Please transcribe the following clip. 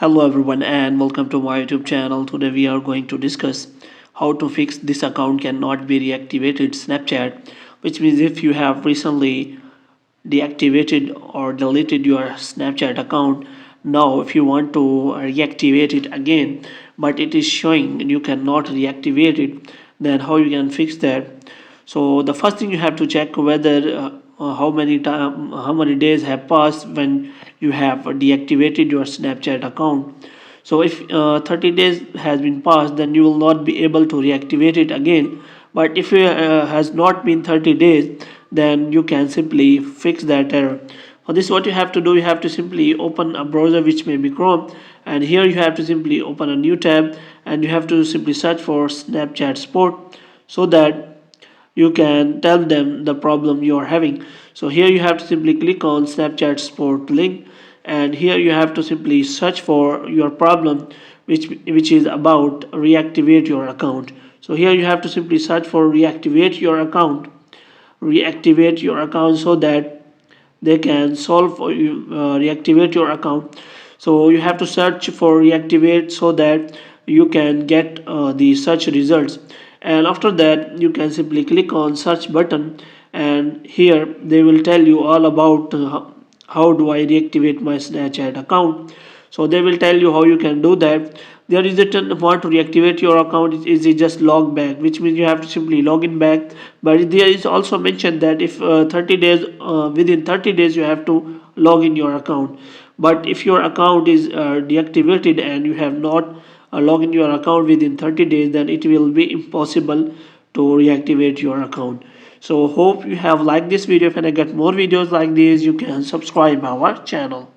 Hello everyone and welcome to my YouTube channel. Today we are going to discuss how to fix this account cannot be reactivated Snapchat, which means if you have recently deactivated or deleted your Snapchat account, now if you want to reactivate it again but it is showing you cannot reactivate it, then how you can fix that? So the first thing you have to check whether how many days have passed when you have deactivated your Snapchat account. So if 30 days has been passed, then you will not be able to reactivate it again. But if it has not been 30 days, then you can simply fix that error. For this, what you have to do, you have to simply open a browser, which may be Chrome, and here you have to simply open a new tab and you have to simply search for Snapchat support, so that you can tell them the problem you are having. So here you have to simply click on Snapchat support link, and here you have to simply search for your problem, which is about reactivate your account. So here you have to simply search for reactivate your account, so that they can solve for you, reactivate your account. So you have to search for reactivate so that you can get the search results, and after that you can simply click on search button, and here they will tell you all about how do I reactivate my Snapchat account. So they will tell you how you can do that. There is a want to reactivate your account, is it just log back, which means you have to simply log in back. But there is also mentioned that if 30 days within 30 days you have to log in your account. But if your account is deactivated and you have not log in your account within 30 days, then it will be impossible to reactivate your account. So hope you have liked this video. If I get more videos like this, you can subscribe our channel.